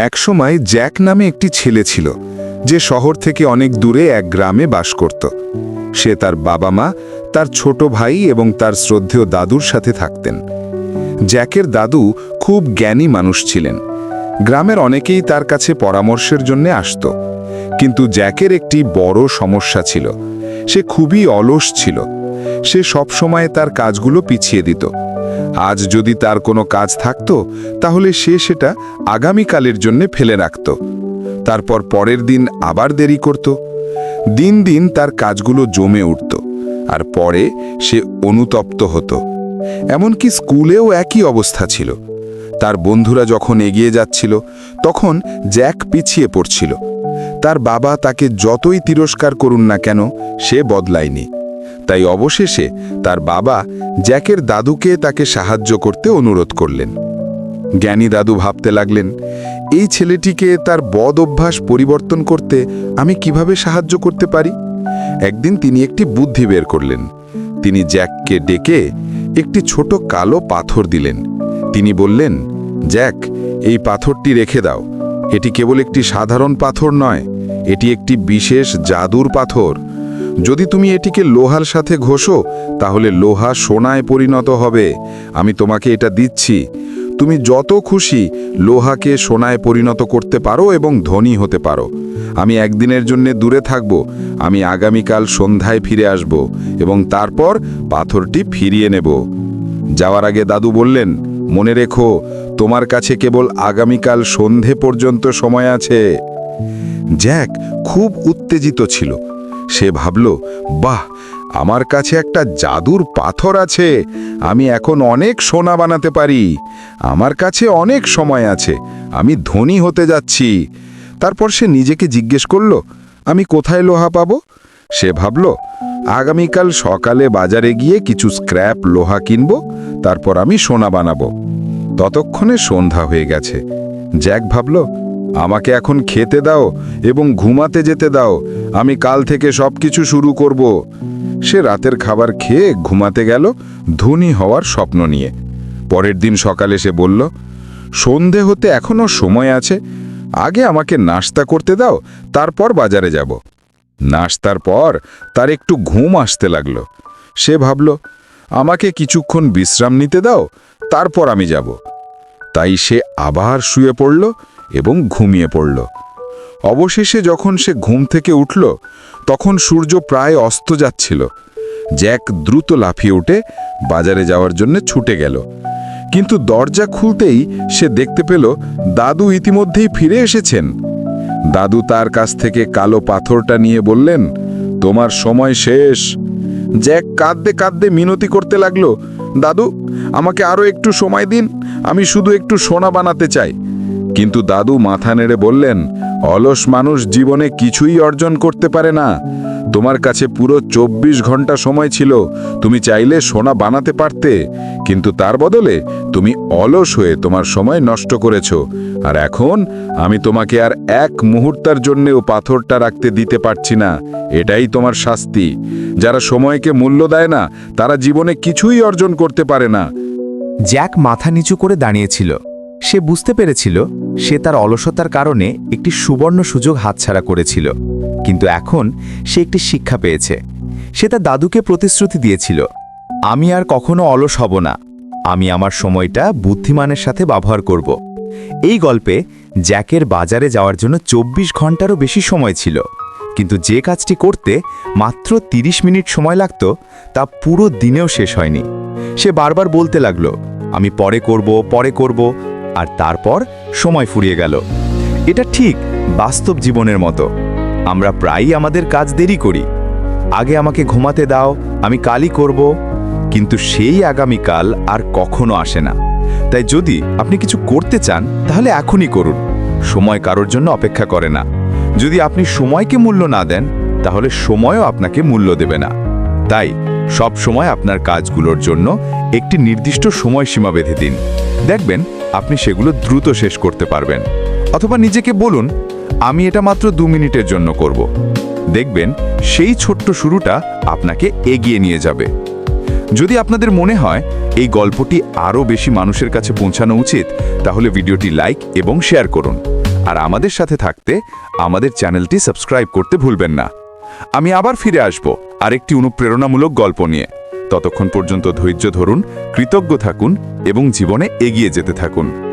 একসময় জ্যাক নামে একটি ছেলে ছিল, যে শহর থেকে অনেক দূরে এক গ্রামে বাস করত। সে তার বাবা মা, তার ছোট ভাই এবং তার শ্রদ্ধেয় দাদুর সাথে থাকতেন। জ্যাকের দাদু খুব জ্ঞানী মানুষ ছিলেন। গ্রামের অনেকেই তার কাছে পরামর্শের জন্য আসত। কিন্তু জ্যাকের একটি বড় সমস্যা ছিল। সে খুবই অলস ছিল। সে সবসময় তার কাজগুলো পিছিয়ে দিত। আজ যদি তার কোনো কাজ থাকত, তাহলে সে সেটা আগামীকালের জন্য ফেলে রাখত। তারপর পরের দিন আবার দেরি করত। দিন দিন তার কাজগুলো জমে উঠত, আর পরে সে অনুতপ্ত হতো। এমনকি স্কুলেও একই অবস্থা ছিল। তার বন্ধুরা যখন এগিয়ে যাচ্ছিল, তখন জ্যাক পিছিয়ে পড়ছিল। তার বাবা তাকে যতই তিরস্কার করুন না কেন, সে বদলায়নি। তাই অবশেষে তার বাবা জ্যাকের দাদুকে তাকে সাহায্য করতে অনুরোধ করলেন। জ্ঞানী দাদু ভাবতে লাগলেন, এই ছেলেটিকে তার বদ অভ্যাস পরিবর্তন করতে আমি কিভাবে সাহায্য করতে পারি। একদিন তিনি একটি বুদ্ধি বের করলেন। তিনি জ্যাককে ডেকে একটি ছোট কালো পাথর দিলেন। তিনি বললেন, জ্যাক, এই পাথরটি রেখে দাও। এটি কেবল একটি সাধারণ পাথর নয়, এটি একটি বিশেষ জাদুর পাথর। যদি তুমি এটিকে লোহার সাথে ঘষো, তাহলে লোহা সোনায় পরিণত হবে। আমি তোমাকে এটা দিচ্ছি। তুমি যত খুশি লোহাকে সোনায় পরিণত করতে পারো এবং ধনী হতে পারো। আমি একদিনের জন্য দূরে থাকব। আমি আগামীকাল সন্ধ্যায় ফিরে আসব এবং তারপর পাথরটি ফিরিয়ে নেব। যাওয়ার আগে দাদু বললেন, মনে রেখো, তোমার কাছে কেবল আগামীকাল সন্ধে পর্যন্ত সময় আছে। জ্যাক খুব উত্তেজিত ছিল। সে ভাবল, বাহ, আমার কাছে একটা জাদুর পাথর আছে। আমি এখন অনেক সোনা বানাতে পারি। আমার কাছে অনেক সময় আছে। আমি ধনী হতে যাচ্ছি। তারপর সে নিজেকে জিজ্ঞেস করল, আমি কোথায় লোহা পাবো? সে ভাবল, আগামীকাল সকালে বাজারে গিয়ে কিছু স্ক্র্যাপ লোহা কিনব, তারপর আমি সোনা বানাবো। ততক্ষণে সন্ধ্যা হয়ে গেছে। জ্যাক ভাবল, আমাকে এখন খেতে দাও এবং ঘুমাতে যেতে দাও। আমি কাল থেকে সবকিছু শুরু করব। সে রাতের খাবার খেয়ে ঘুমাতে গেল, ধনী হওয়ার স্বপ্ন নিয়ে। পরের দিন সকালে সে বলল, সন্ধে হতে এখনো সময় আছে। আগে আমাকে নাস্তা করতে দাও, তারপর বাজারে যাব। নাস্তার পর তার একটু ঘুম আসতে লাগলো। সে ভাবল, আমাকে কিছুক্ষণ বিশ্রাম নিতে দাও, তারপর আমি যাব। তাই সে আবার শুয়ে পড়ল এবং ঘুমিয়ে পড়ল। অবশেষে যখন সে ঘুম থেকে উঠল, তখন সূর্য প্রায় অস্ত যাচ্ছিল। জ্যাক দ্রুত লাফিয়ে উঠে বাজারে যাওয়ার জন্য ছুটে গেল। কিন্তু দরজা খুলতেই সে দেখতে পেল দাদু ইতিমধ্যেই ফিরে এসেছেন। দাদু তার কাছ থেকে কালো পাথরটা নিয়ে বললেন, তোমার সময় শেষ। জ্যাক কাঁদতে কাঁদতে মিনতি করতে লাগলো, দাদু, আমাকে আরো একটু সময় দিন। আমি শুধু একটু সোনা বানাতে চাই। কিন্তু দাদু মাথা নেড়ে বললেন, অলস মানুষ জীবনে কিছুই অর্জন করতে পারে না। তোমার কাছে পুরো 24 ঘন্টা সময় ছিল। তুমি চাইলে সোনা বানাতে পারতে, কিন্তু তার বদলে তুমি অলস হয়ে তোমার সময় নষ্ট করেছো। আর এখন আমি তোমাকে আর এক মুহূর্তের জন্যেও পাথরটা রাখতে দিতে পারছি না। এটাই তোমার শাস্তি। যারা সময়কে মূল্য দেয় না, তারা জীবনে কিছুই অর্জন করতে পারে না। জ্যাক মাথা নিচু করে দাঁড়িয়েছিল। সে বুঝতে পেরেছিল সে তার অলসতার কারণে একটি সুবর্ণ সুযোগ হাতছাড়া করেছিল। কিন্তু এখন সে একটি শিক্ষা পেয়েছে। সে তার দাদুকে প্রতিশ্রুতি দিয়েছিল, আমি আর কখনো অলস হব না। আমি আমার সময়টা বুদ্ধিমানের সাথে ব্যবহার করব। এই গল্পে জ্যাকের বাজারে যাওয়ার জন্য 24 ঘন্টারও বেশি সময় ছিল। কিন্তু যে কাজটি করতে মাত্র 30 মিনিট সময় লাগত, তা পুরো দিনেও শেষ হয়নি। সে বারবার বলতে লাগলো, আমি পরে করব, আর তারপর সময় ফুরিয়ে গেল। এটা ঠিক বাস্তব জীবনের মতো। আমরা প্রায়ই আমাদের কাজ দেরি করি। আগে আমাকে ঘুমাতে দাও, আমি কালই করব। কিন্তু সেই আগামীকাল আর কখনো আসে না। তাই যদি আপনি কিছু করতে চান, তাহলে এখনই করুন। সময় কারোর জন্য অপেক্ষা করে না। যদি আপনি সময়কে মূল্য না দেন, তাহলে সময়ও আপনাকে মূল্য দেবে না। তাই সব সময় আপনার কাজগুলোর জন্য একটি নির্দিষ্ট সময়সীমা বেঁধে দিন। দেখবেন আপনি সেগুলো দ্রুত শেষ করতে পারবেন। অথবা নিজেকে বলুন, আমি এটা মাত্র 2 মিনিটের জন্য করব। দেখবেন সেই ছোট্ট শুরুটা আপনাকে এগিয়ে নিয়ে যাবে। যদি আপনাদের মনে হয় এই গল্পটি আরও বেশি মানুষের কাছে পৌঁছানো উচিত, তাহলে ভিডিওটি লাইক এবং শেয়ার করুন। আর আমাদের সাথে থাকতে আমাদের চ্যানেলটি সাবস্ক্রাইব করতে ভুলবেন না। আমি আবার ফিরে আসব আরেকটি অনুপ্রেরণামূলক গল্প নিয়ে। ততক্ষণ পর্যন্ত ধৈর্য ধরুন, কৃতজ্ঞ থাকুন এবং জীবনে এগিয়ে যেতে থাকুন।